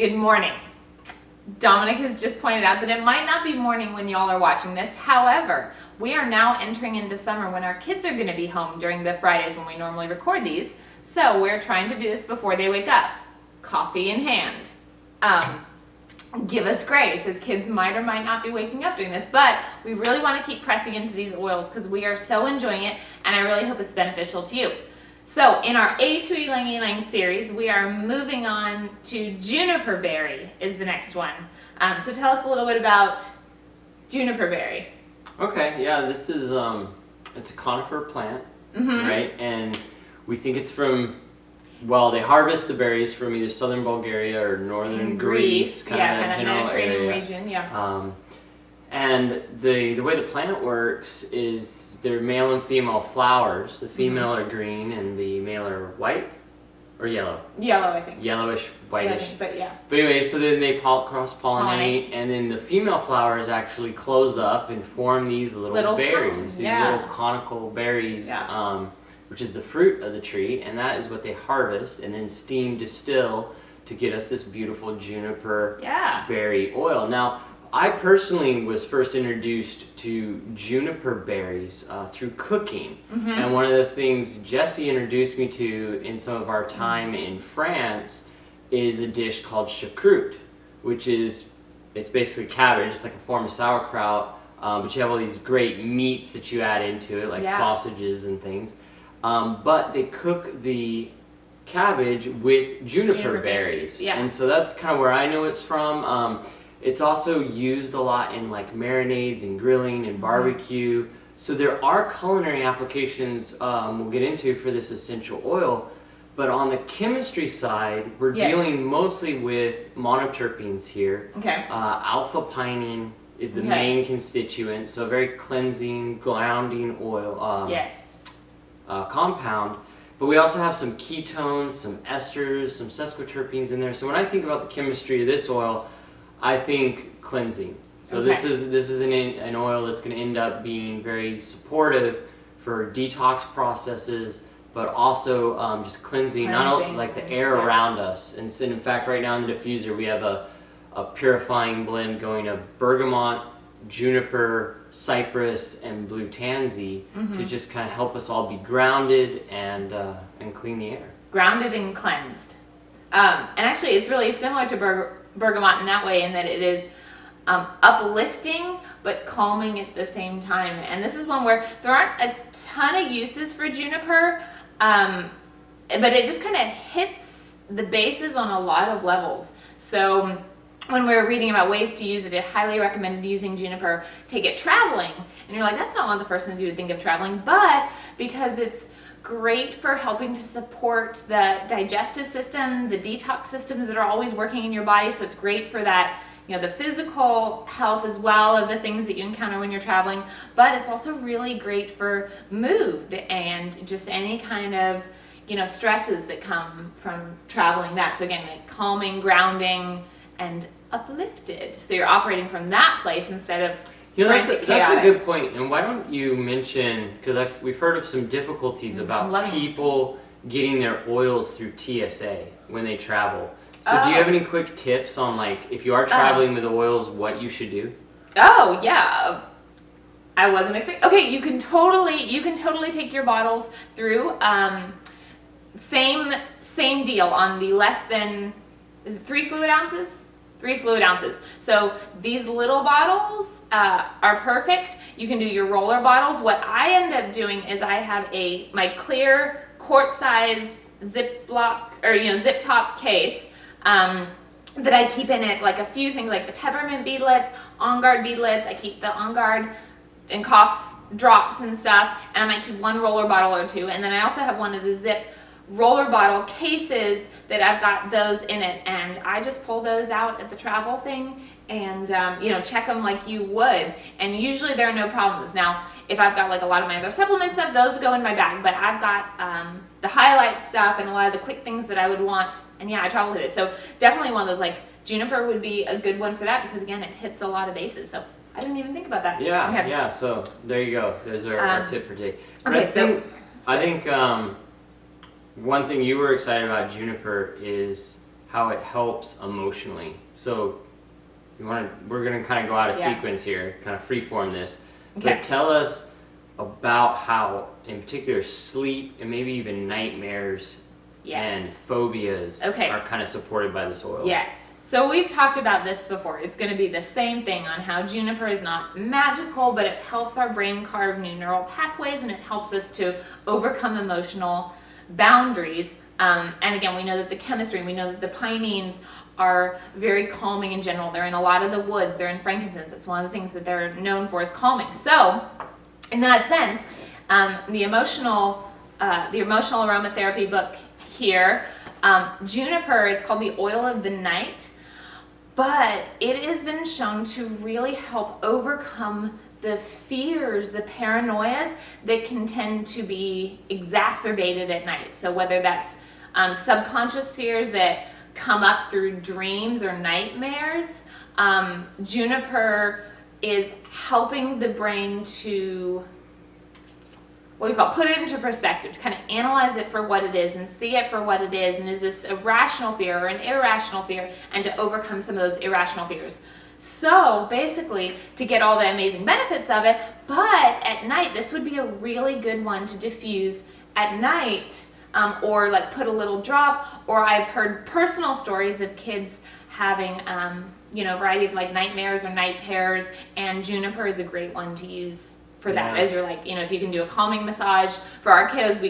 Good morning. Dominic has just pointed out that it might not be morning when y'all are watching this. However, we are now entering into summer when our kids are going to be home during the Fridays when we normally record these. So we're trying to do this before they wake up. Coffee in hand. Give us grace, as kids might or might not be waking up doing this, but we really want to keep pressing into these oils because we are so enjoying it, and I really hope it's beneficial to you. So in our A to Ylang Ylang series, we are moving on to Juniper Berry is the next one. So tell us a little bit about Juniper Berry. Okay, yeah, this is it's a conifer plant, right? And we think it's from, well, they harvest the berries from either southern Bulgaria or northern Greece, kind of that general area. Region, yeah. And the way the plant works is they're male and female flowers. The female are green and the male are white or yellow. Yellow, I think. Yellowish, whitish. Yeah, but yeah. But anyway, so then they cross-pollinate, and then the female flowers actually close up and form these little berries, these little conical berries, which is the fruit of the tree, and that is what they harvest and then steam distill to get us this beautiful juniper berry oil. Now, I personally was first introduced to juniper berries through cooking, and one of the things Jesse introduced me to in some of our time in France is a dish called choucroute, which is, it's basically cabbage. It's like a form of sauerkraut, but you have all these great meats that you add into it, like sausages and things. But they cook the cabbage with juniper berries, and so that's kind of where I know it's from. It's also used a lot in like marinades and grilling and barbecue. So there are culinary applications we'll get into for this essential oil. But on the chemistry side, we're dealing mostly with monoterpenes here. Alpha pinene is the main constituent, so a very cleansing, grounding oil compound. But we also have some ketones, some esters, some sesquiterpenes in there. So when I think about the chemistry of this oil, I think cleansing. So this is an oil that's going to end up being very supportive for detox processes, but also just cleansing, not only like the air around us. And so in fact, right now in the diffuser, we have a purifying blend going of bergamot, juniper, cypress, and blue tansy to just kind of help us all be grounded and clean the air. Grounded and cleansed. And actually, it's really similar to bergamot in that way, in that it is uplifting but calming at the same time. And this is one where there aren't a ton of uses for juniper, but it just kind of hits the bases on a lot of levels. So when we were reading about ways to use it, it highly recommended using juniper to get traveling. And you're like, that's not one of the first things you would think of traveling, but because it's great for helping to support the digestive system, the detox systems that are always working in your body. So it's great for that, you know, the physical health as well of the things that you encounter when you're traveling. But it's also really great for mood and just any kind of, you know, stresses that come from traveling. That, so again, like calming, grounding, and uplifted. So you're operating from that place instead of that's a good point. And why don't you mention, because we've heard of some difficulties about people getting their oils through TSA when they travel. So do you have any quick tips on, like, if you are traveling with oils, what you should do? Oh yeah, I wasn't expecting. Okay, you can totally take your bottles through. Same deal on the less than, is it 3 fluid ounces? 3 fluid ounces. So these little bottles are perfect. You can do your roller bottles. What I end up doing is I have my clear quart size Ziploc or zip top case that I keep in it like a few things like the peppermint beadlets, On Guard beadlets. I keep the On Guard and cough drops and stuff, and I might keep 1 roller bottle or 2, and then I also have one of the zip roller bottle cases that I've got those in it, and I just pull those out at the travel thing and check them like you would, and usually there are no problems. Now if I've got like a lot of my other supplement stuff, those go in my bag, but I've got the highlight stuff and a lot of the quick things that I would want, and I travel with it. So definitely one of those, like juniper would be a good one for that, because again, it hits a lot of bases. So I didn't even think about that. So there you go. There's our tip for today. But Okay, I think one thing you were excited about juniper is how it helps emotionally. So we're gonna kind of go out of sequence here, kind of freeform this. Okay. But tell us about how, in particular, sleep and maybe even nightmares and phobias are kind of supported by this oil. Yes. So we've talked about this before. It's going to be the same thing on how juniper is not magical, but it helps our brain carve new neural pathways, and it helps us to overcome emotional boundaries. And again, we know that the chemistry, we know that the pinene are very calming in general. They're in a lot of the woods. They're in frankincense. It's one of the things that they're known for is calming. So in that sense, the emotional aromatherapy book here, juniper, it's called the oil of the night, but it has been shown to really help overcome the fears, the paranoias that can tend to be exacerbated at night. So whether that's subconscious fears that come up through dreams or nightmares, juniper is helping the brain to put it into perspective, to kind of analyze it for what it is and see it for what it is, and is this a rational fear or an irrational fear, and to overcome some of those irrational fears. So basically, to get all the amazing benefits of it, but at night, this would be a really good one to diffuse at night, or like put a little drop, or I've heard personal stories of kids having, a variety of like nightmares or night terrors, and juniper is a great one to use for that. As you're like, if you can do a calming massage. For our kiddos,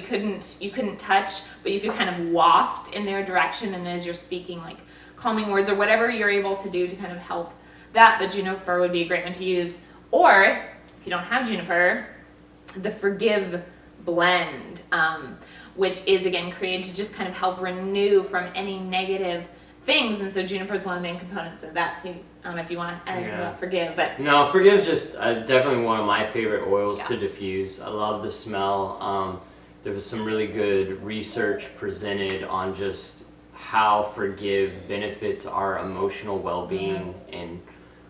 you couldn't touch, but you could kind of waft in their direction, and as you're speaking like calming words or whatever you're able to do to kind of help that, the juniper would be a great one to use. Or if you don't have juniper, the Forgive blend, which is again created to just kind of help renew from any negative things, and so juniper is one of the main components of that. So I don't know if you want to add anything about Forgive, but no, Forgive is just definitely one of my favorite oils to diffuse. I love the smell. There was some really good research presented on just how Forgive benefits our emotional well-being in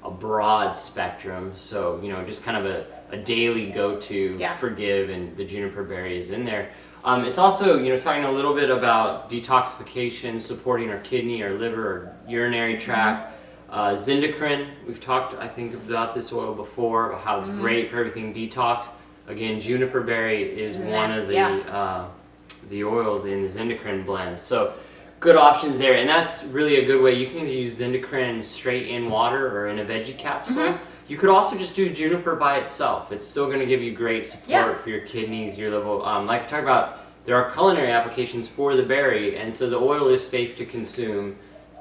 a broad spectrum. So just kind of a daily go-to. Forgive, and the Juniper Berry is in there. It's also, talking a little bit about detoxification, supporting our kidney, our liver, our urinary tract. Zindicrine, we've talked, I think, about this oil before, about how it's great for everything detox. Again, Juniper Berry is one of the oils in the Zindicrine blend. So good options there, and that's really a good way. You can use Zindicrine straight in water or in a veggie capsule. You could also just do juniper by itself. It's still going to give you great support for your kidneys, your liver. Like I talked about, there are culinary applications for the berry, and so the oil is safe to consume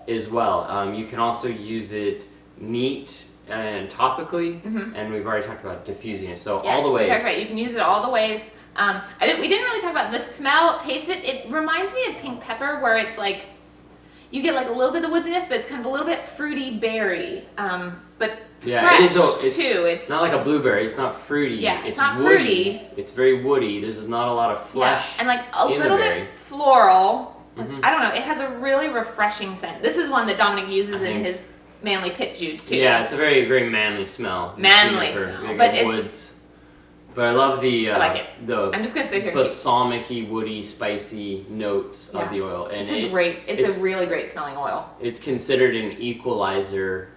as well. You can also use it neat and topically, and we've already talked about diffusing it. So all the ways. You can use it all the ways. We didn't really talk about the smell, taste of it. It reminds me of pink pepper, where it's like you get like a little bit of woodiness, but it's kind of a little bit fruity berry, but fresh too. It's not like a blueberry. It's not fruity. Yeah, it's not woody. Fruity. It's very woody. There's not a lot of flesh. And like a little bit floral. I don't know. It has a really refreshing scent. This is one that Dominic uses in his manly pit juice too. Yeah, it's a very, very manly smell. Manly smell, but it's woods. But I love the I like it. I'm just gonna sit here. Balsamic-y, woody, spicy notes of the oil, and it's a really great smelling oil. It's considered an equalizer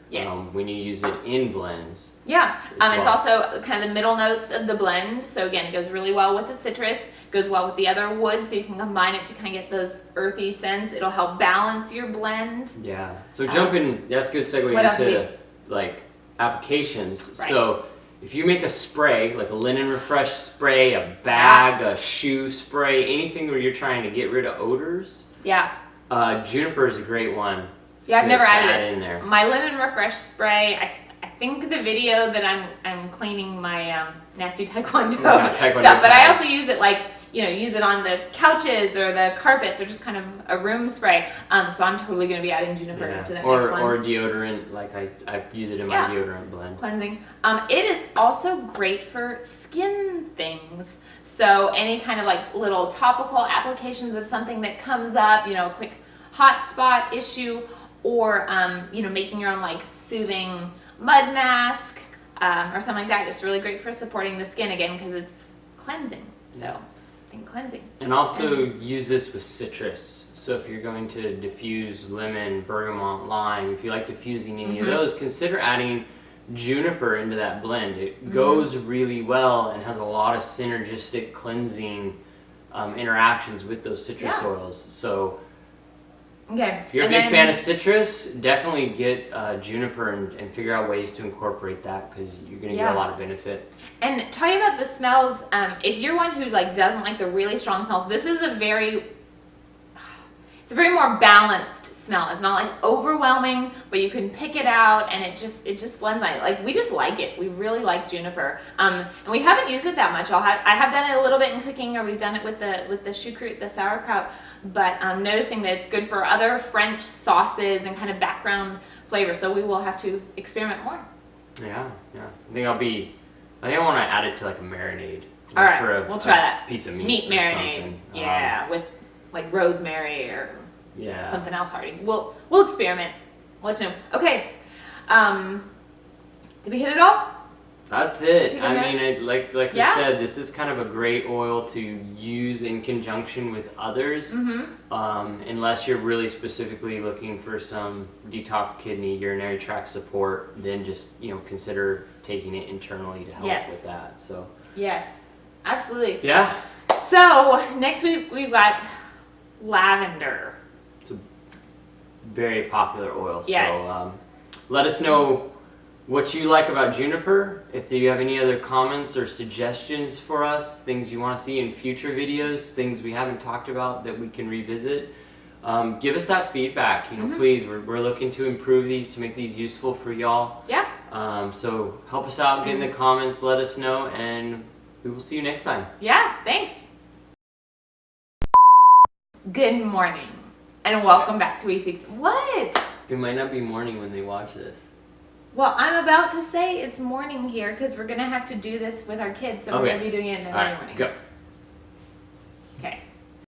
when you use it in blends. Yeah, it's also kind of the middle notes of the blend. So again, it goes really well with the citrus, goes well with the other woods, so you can combine it to kind of get those earthy scents. It'll help balance your blend. Yeah. So jumping, that's a good segue into like applications. Right. So if you make a spray, like a linen refresh spray, a bag, a shoe spray, anything where you're trying to get rid of odors, juniper is a great one. Yeah, I've never added it in there. My linen refresh spray, I think the video that I'm cleaning my nasty taekwondo stuff, but I also use it like, use it on the couches or the carpets, or just kind of a room spray. So I'm totally going to be adding juniper to that next one. Or deodorant, like I use it in my deodorant blend. Cleansing. It is also great for skin things. So any kind of like little topical applications of something that comes up, a quick hot spot issue, or making your own like soothing mud mask or something like that. It's really great for supporting the skin again, because it's cleansing. So cleansing. And also use this with citrus. So if you're going to diffuse lemon, bergamot, lime, if you like diffusing any of those, consider adding juniper into that blend. It goes really well and has a lot of synergistic cleansing interactions with those citrus oils. So if you're a big fan of citrus, definitely get juniper and figure out ways to incorporate that, because you're going to get a lot of benefit. And talking about the smells, if you're one who doesn't like the really strong smells, this is a very more balanced smell. It's not overwhelming, but you can pick it out, and it just blends nice. We just like it. We really like juniper, and we haven't used it that much. I have done it a little bit in cooking, or we've done it with the choucroute, the sauerkraut. But I'm noticing that it's good for other French sauces and kind of background flavor. So we will have to experiment more. Yeah. I think I want to add it to a marinade. All right, we'll try that. Piece of meat marinade. Yeah, with rosemary or something else hearty. We'll experiment. We'll let you know. Okay. Did we hit it all? That's it. I mean, like we said, this is kind of a great oil to use in conjunction with others, unless you're really specifically looking for some detox kidney, urinary tract support. Then just consider taking it internally to help with that. So yes, absolutely. Yeah. So next we've got lavender. It's a very popular oil. Yes. So let us know what you like about juniper. If you have any other comments or suggestions for us, things you want to see in future videos, things we haven't talked about that we can revisit, give us that feedback. Please, we're looking to improve these, to make these useful for y'all. Yeah. So help us out, get in the comments, let us know, and we will see you next time. Yeah, thanks. Good morning, and welcome back to E6. What? It might not be morning when they watch this. Well, I'm about to say it's morning here because we're going to have to do this with our kids, so we're going to be doing it in the early morning. Go.